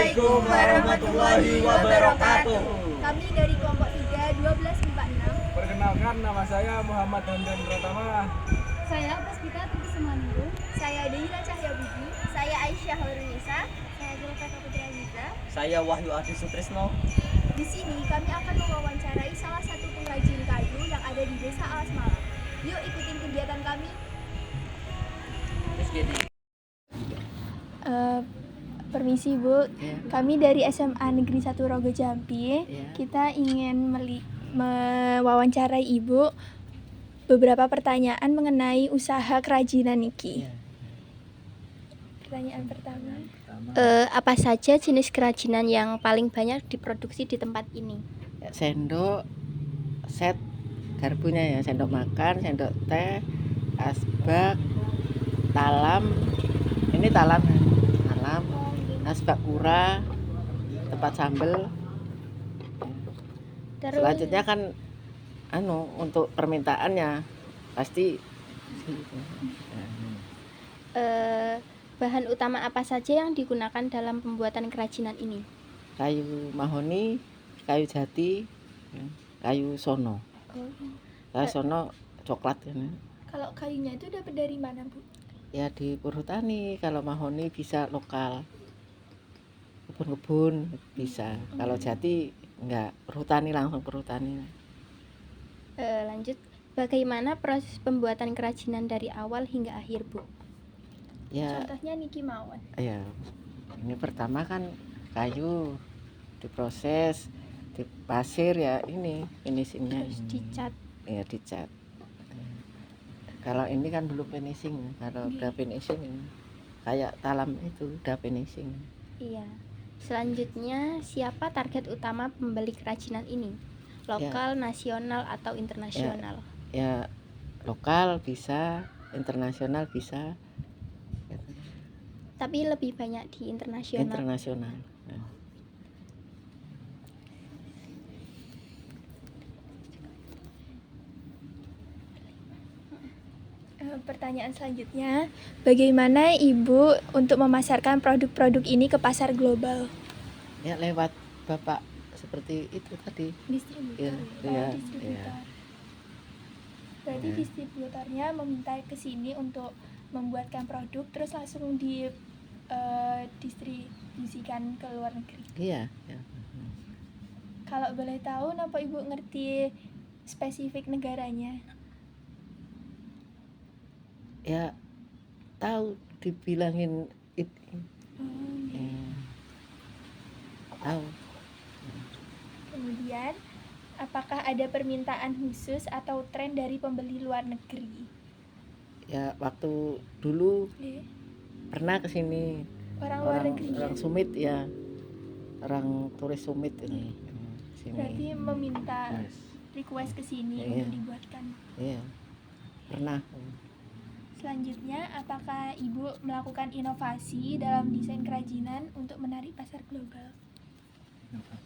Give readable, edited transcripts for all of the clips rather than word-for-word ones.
Assalamualaikum warahmatullahi wabarakatuh. Kami dari kelompok 3 1246. Perkenalkan, nama saya Muhammad Hamdan Pratama. Saya Puspita Tuti Semanggu. Saya Deira Cahya Budi. Saya Aisyah Horunisa. Saya Zulfeka Putri Aziza. Saya Wahyu Adi Sutrisno. Di sini kami akan mewawancarai salah satu pengrajin kayu yang ada di Desa Alas Malang. Yuk ikutin kegiatan kami. Permisi Bu, kami dari SMA Negeri 1 Rogo Jambi. Kita ingin mewawancarai Ibu beberapa pertanyaan mengenai usaha kerajinan niki. Pertanyaan pertama. Apa saja jenis kerajinan yang paling banyak diproduksi di tempat ini? Sendok, set garpunya ya, sendok makan, sendok teh, asbak, talam. Ini talam, asbak kura, tempat sambel. Terus Selanjutnya kan untuk permintaannya pasti bahan utama apa saja yang digunakan dalam pembuatan kerajinan ini? kayu mahoni, kayu jati, kayu sono. Kayu sono coklat ya. Kalau kayunya itu dapat dari mana Bu? Ya di Purhutani. Kalau mahoni bisa lokal, kebun-kebun bisa. Kalau jati enggak, Perhutani, langsung Perhutani. Lanjut, bagaimana proses pembuatan kerajinan dari awal hingga akhir, Bu? Ya, Contohnya niki mawon. ya. Ini pertama kan kayu diproses, dipasir ya, ini finishingnya. Terus dicat. Ya dicat. Kalau ini kan belum finishing. Kalau udah finishing kayak talam itu udah finishing. Iya. Selanjutnya, siapa target utama pembeli kerajinan ini? Lokal, nasional, atau internasional? Ya lokal bisa, internasional bisa. Tapi lebih banyak di internasional. Internasional. Ya. Pertanyaan selanjutnya, bagaimana Ibu untuk memasarkan produk-produk ini ke pasar global? Ya lewat bapak seperti itu tadi. Distributor. Iya, Distributor. iya. Berarti Iya. distributornya meminta ke sini untuk membuatkan produk, terus langsung distribusikan ke luar negeri. Iya. Ya. Kalau boleh tahu, kenapa Ibu ngerti spesifik negaranya? Ya tahu dibilangin itu. Oke. Tahu. Kemudian, apakah ada permintaan khusus atau tren dari pembeli luar negeri? Ya waktu dulu pernah ke sini Orang luar negeri. orang Sumit ya. Orang turis Sumit ini. Sini. Berarti meminta Yes. request ke sini Iya. untuk dibuatkan. Iya. Pernah. Selanjutnya, apakah Ibu melakukan inovasi dalam desain kerajinan untuk menarik pasar global?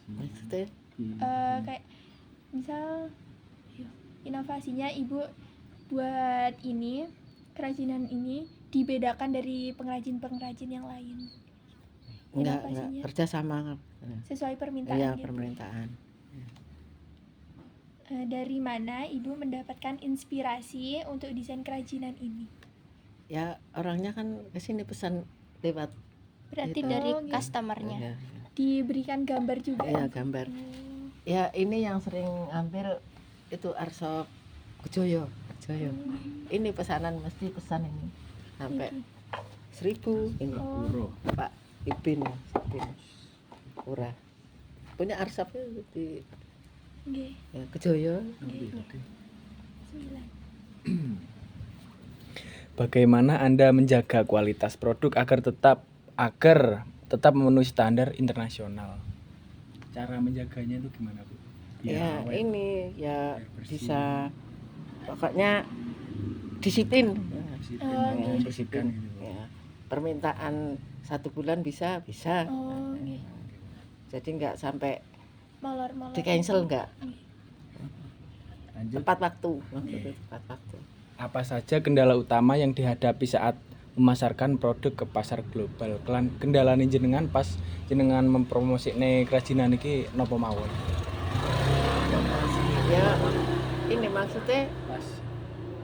Maksudnya Kayak misal inovasinya Ibu buat ini kerajinan ini dibedakan dari pengrajin-pengrajin yang lain. enggak Inovasinya kerja sama. sesuai permintaan Iya, gitu. permintaan. Dari mana Ibu mendapatkan inspirasi untuk desain kerajinan ini? Ya orangnya kan kesini pesan lewat. Berarti Gitu. dari gitu. customernya. Ya, Diberikan gambar juga. ya gambar. Ya ini yang sering ngambil itu Arsop Kejoyo. Ini pesanan mesti pesan ini sampai 1000 ini. Pak Ipin Pura punya Arsop di Nggih. ya, Kejoyo. 9. Bagaimana Anda menjaga kualitas produk agar tetap memenuhi standar internasional? Cara menjaganya itu gimana, Bu? Ya awet. ini ya Biar bersih. bisa pokoknya disiplin. Nggih. Bersihkan gitu, Bu. Ya, permintaan 1 bulan bisa Oh, nggih. jadi nggak sampai Molor-molor. di cancel nggak. Lanjut. Tepat waktu. Tepat waktu. Apa saja kendala utama yang dihadapi saat memasarkan produk ke pasar global. Kendalane jenengan pas jenengan mempromosikne kerajinan iki napa mawon? Ya ini maksudnya Pas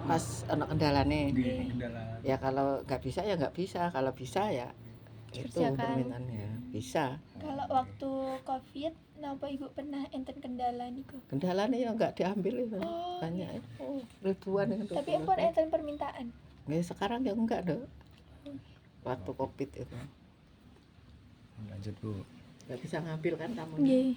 pas ono kendalane. kendala. Ya kalau nggak bisa ya nggak bisa, kalau bisa ya itu Kerjakan. permintaannya bisa. Kalau waktu Covid, napa Ibu pernah enten kendala niku? Kendalane ya nggak diambil itu Oh, banyak ribuan itu. tapi empun enten permintaan. Ya, sekarang ya enggak dong. Waktu Covid itu Lanjut Bu. nggak bisa ngambil kan kamu. Nggih.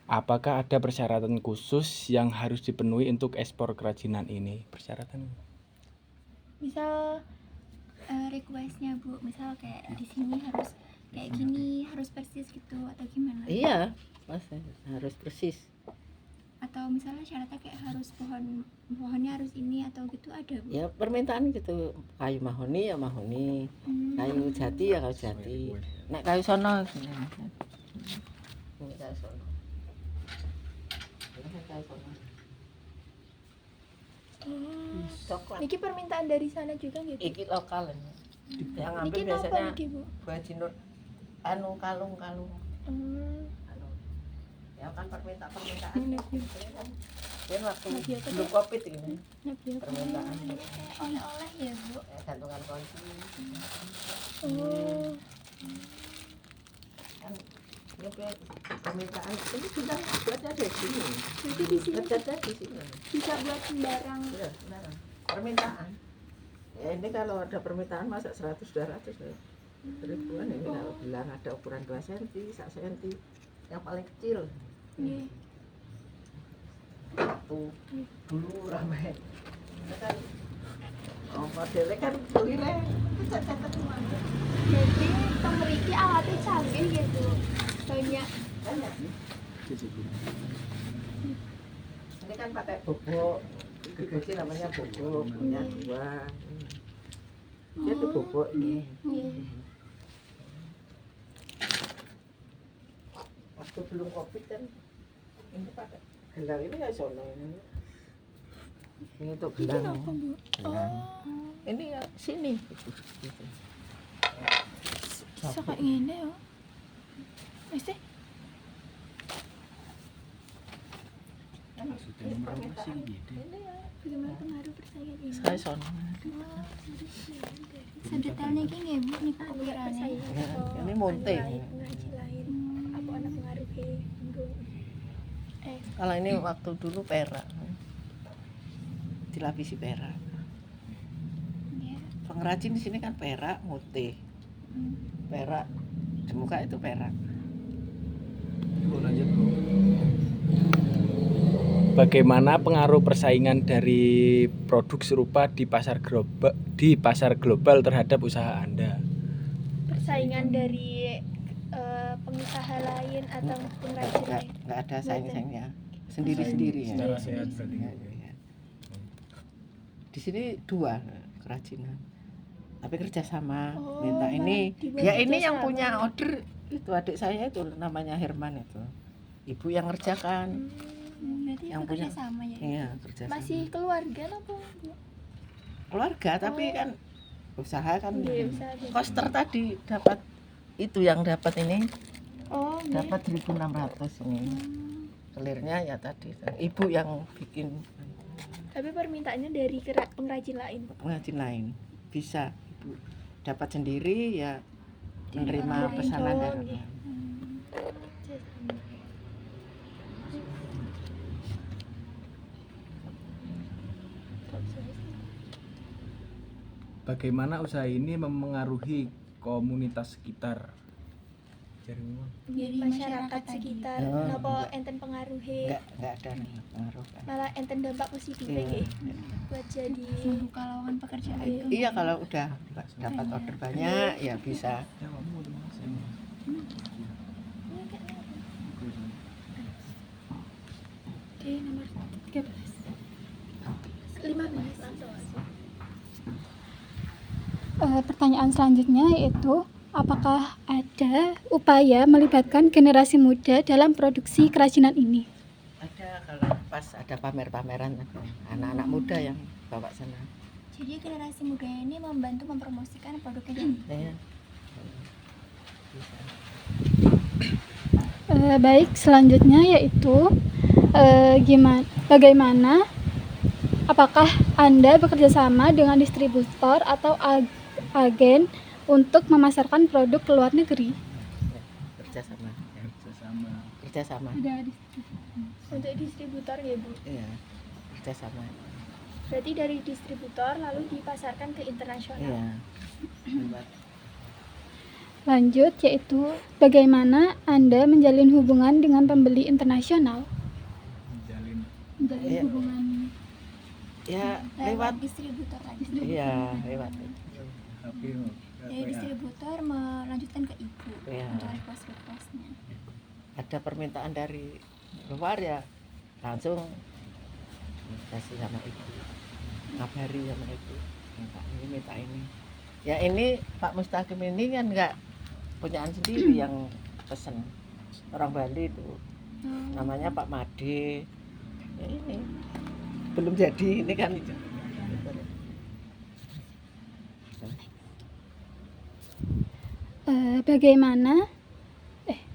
Apakah ada persyaratan khusus yang harus dipenuhi untuk ekspor kerajinan ini? Persyaratan? Misal requestnya Bu, misal kayak di sini harus kayak gini, harus persis gitu atau gimana? Iya, mas harus persis. Atau misalnya syaratnya kayak harus pohonnya harus ini atau gitu ada Bu? Ya permintaan gitu, kayu mahoni ya mahoni, kayu jati ya kayu jati. Nek kayu sono ini kayu sono. Ini kayu sono. Oh. Coklat. Niki permintaan dari sana juga gitu. Iki lokal ini. Yang ngambil Niki napa biasanya niki, Bu? bajinur anu kalung-kalung. Hmm. Anu. Ya kan permintaan. Kan waktu belum Covid ini permintaan. Oleh-oleh ya Bu? Gantungan kunci. Oh. Kan ini permintaan ini sudah buatnya di sini. Jadi di sini Ngecatnya di sini. bisa buat sembarang. Ya, nah, permintaan. Ya ini kalau ada permintaan masa 100 200 ya. Ribuan ini kalau bilang ada ukuran 2 cm, 1 cm yang paling kecil. Nggih. Tuh dulu ramai. Itu kan modelnya kan kulirnya cacat-cacat semua. Jadi pemriki alatnya canggih gitu. Banyak. Banyak. Ini kan pakai bobok. Gergaji namanya bobok, punya 2. Dia tuh bobok ini. Waktu belum Covid kan ini pakai gelang ini ya sono ini. Ini tuh Ini gelang. apa, Bu? Gelang. Ini ya sini. Bisa kayak gini ya. Wis deh. Maksudnya promosi gitu. Bagaimana pengaruh persaingan ini? Saya sono. Sedetailnya iki nggih Bu niku ukirane. Ya, ini monte. Pengaji lain. Apa ana pengaruhnya? Kalau ini waktu dulu perak. Dilapisi perak. Iya. Pengrajin di sini kan perak, mute. Perak di muka itu perak. Bu, lanjut Bu. Bagaimana pengaruh persaingan dari produk serupa di pasar global terhadap usaha Anda? Persaingan dari pengusaha lain atau pengrajin lain? Nggak ada saing-saingnya. Sendiri-sendiri ya. Secara sehat berarti. Ya. Di sini 2 kerajinan. Tapi kerjasama, Oh, minta ini. dibuat Ya ini yang kerjasama. punya order itu adik saya itu namanya Herman itu. Ibu yang ngerjakan. Berarti Yang itu punya. kerja sama ya? Iya, kerjasama. Masih keluarga apa? Keluarga tapi kan usaha kan. Iya, usaha biasa. Koster tadi dapat itu yang dapat ini Oh, nggih. dapat 1.600 ini. Kelirnya ya tadi ibu yang bikin Tapi permintaannya dari pengrajin lain. pengrajin lain bisa ibu dapat sendiri ya menerima orang pesanan Jawa, dari nggih. Bagaimana usaha ini memengaruhi komunitas sekitar? Jaringan. Jadi masyarakat sekitar Oh, napa enten pengaruhe enggak ada pengaruh kan. malah enten dampak positif Iya. nggih buat jadi Membuka lowongan pekerjaan itu. Iya kalau udah dapat order banyak ya bisa. Oke, nomor 13. 15. Pertanyaan selanjutnya yaitu apakah ada upaya melibatkan generasi muda dalam produksi kerajinan ini? Ada kalau pas ada pamer-pameran ada anak-anak muda yang bawa sana Jadi generasi muda ini membantu mempromosikan produknya dan Ya. Baik, selanjutnya yaitu bagaimana apakah Anda bekerja sama dengan distributor atau agen untuk memasarkan produk ke luar negeri? Kerjasama. Kerjasama. Kerjasama. Untuk distributor ya Bu. Iya. Kerjasama. Berarti dari distributor lalu dipasarkan ke internasional. Iya. Lewat Lanjut, yaitu bagaimana Anda menjalin hubungan dengan pembeli internasional? Menjalin Menjalin Iya. hubungan ya lewat lewat distributor lagi. iya lewat HP. Dari distributor melanjutkan ke ibu Iya. untuk request-requestnya. ada permintaan dari luar ya langsung kasih sama ibu, ngabari sama ibu, minta ini ya ini Pak Mustaqim ini kan nggak punyaan sendiri yang pesen orang Bali itu namanya Pak Made ya ini belum jadi ini kan Bagaimana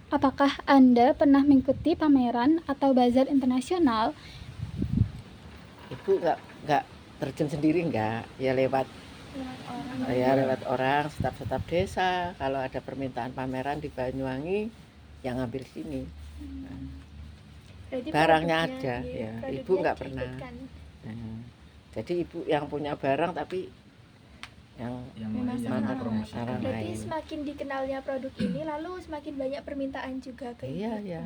apakah Anda pernah mengikuti pameran atau bazar internasional? ibu nggak terjun sendiri nggak ya lewat orang staf desa kalau ada permintaan pameran di Banyuwangi yang ngambil sini. Berarti Barangnya produknya, ada, iya, ya. produknya Ibu nggak pernah. diikutkan. Nah, jadi ibu yang punya barang tapi yang Yang Memasarkan. yang mempromosikan. Orang Berarti lain. semakin dikenalnya produk ini lalu semakin banyak permintaan juga ke iya ibu. ya.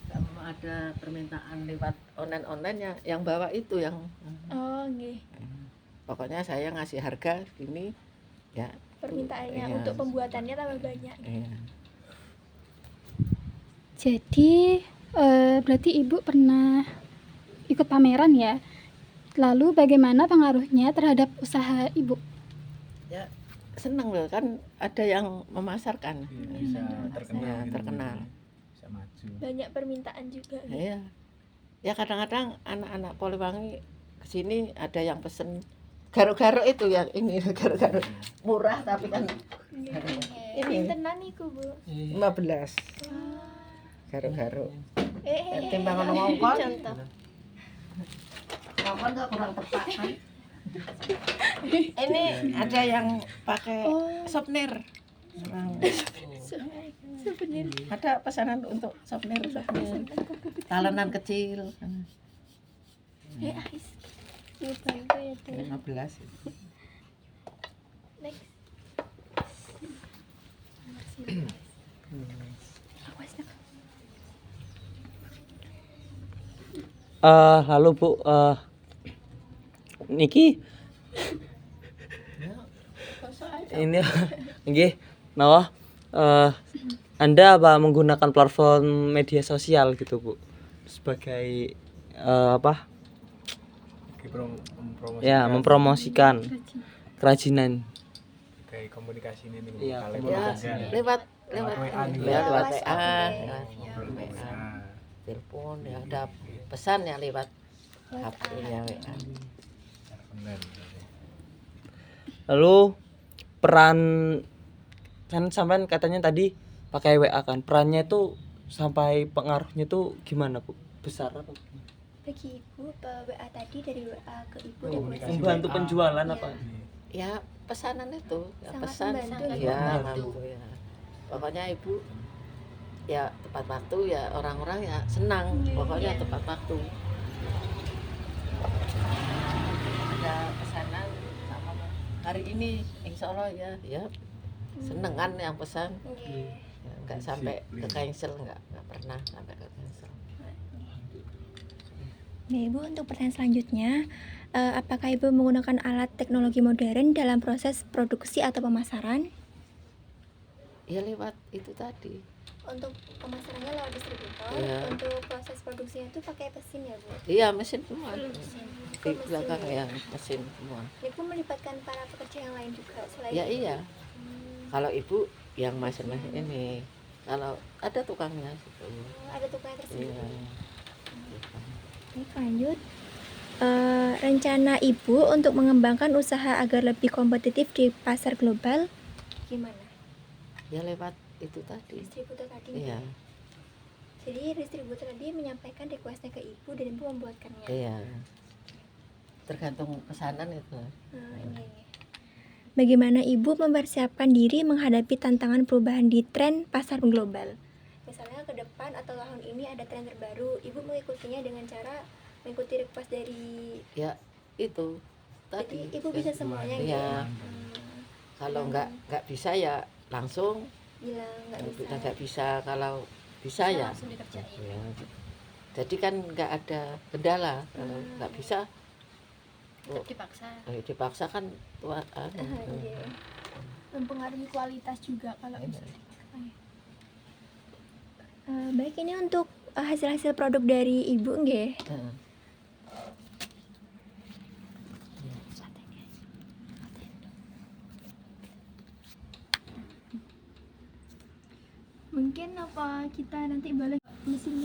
Kalau ada permintaan lewat online ya yang bawa itu yang Oh, nggih. pokoknya saya ngasih harga ini ya. Permintaannya Iya. untuk pembuatannya tambah banyak. Iya. Jadi berarti Ibu pernah ikut pameran ya? Lalu bagaimana pengaruhnya terhadap usaha Ibu? Ya seneng loh kan ada yang memasarkan. Bisa terkenal. Ya, gitu. terkenal. Bisa maju. Banyak permintaan juga. Iya. Ya kadang-kadang anak-anak Poliwangi kesini ada yang pesen garuk-garuk itu yang ini garuk-garuk murah tapi kan Ini ini tenan iku, Bu. 15 garuk-garuk. Eh, Timbangan ngongkon. contoh. Ngongkon tuh kurang tepat kan. Ini ada yang pakai souvenir. Orang Souvenir. ada pesanan untuk souvenir talenan kecil Ais. Iya, bantu ya, Teh. 15 Next. Halo Bu, niki ini nggih napa Anda apa menggunakan platform media sosial gitu Bu sebagai apa Oke, mempromosikan. ya mempromosikan kerajinan kayak komunikasi ini nih. Iya, Kalian ya belajar. lewat Lewat WA nih. lewat WhatsApp WA juga. lewat WA Nah, telepon ya ada pesan ya lewat HP-nya WA. benar. lalu peran kan sampean katanya tadi pakai WA kan perannya itu sampai pengaruhnya tuh gimana Bu besar apa Bagi ibu WA tadi dari WA ke ibu dan Komunikasi. membantu penjualan Iya. apa Ya pesanan itu ya Sangat pesan membantu ya ya. membantu ya pokoknya ibu ya tepat waktu ya orang-orang ya senang pokoknya Iya. tepat waktu ada pesanan sama hari ini insya Allah ya seneng kan yang pesan Nggih. ya, nggak sampai ke cancel nggak pernah sampai ke cancel. Nah, Ibu, untuk pertanyaan selanjutnya, apakah Ibu menggunakan alat teknologi modern dalam proses produksi atau pemasaran? Ya lewat itu tadi Untuk pemasarannya lewat distributor, Iya. untuk proses produksinya itu pakai mesin ya, Bu? iya mesin semua di Mesin belakang ya. ya mesin semua Ibu melibatkan para pekerja yang lain juga selain ya Ibu? iya kalau ibu yang mesin-mesin ini kalau ada tukangnya gitu Ada tukangnya tersendiri. iya Ini lanjut. rencana Ibu untuk mengembangkan usaha agar lebih kompetitif di pasar global gimana? Ya lewat itu tadi. Distributor tadi. Iya, Jadi distributor tadi menyampaikan requestnya ke Ibu dan Ibu membuatkannya. iya. Tergantung pesanan itu. Ini. Bagaimana Ibu mempersiapkan diri menghadapi tantangan perubahan di tren pasar global? Misalnya ke depan atau tahun ini ada tren terbaru, Ibu mengikutinya dengan cara mengikuti request dari. Ya itu tadi. Jadi Ibu bisa semuanya gitu. Iya. Kalau nggak bisa ya langsung. Bilang nggak bisa. Kita nggak bisa, kalau bisa ya. langsung dikerjain. Ya. Jadi kan nggak ada kendala. Kalau nggak bisa, Tetap dipaksa. dipaksa kan tua. Iya. Mempengaruhi kualitas juga kalau Iya. misalnya. Baik, ini untuk hasil-hasil produk dari Ibu nggih. Heeh. Mungkin apa kita nanti balik mesin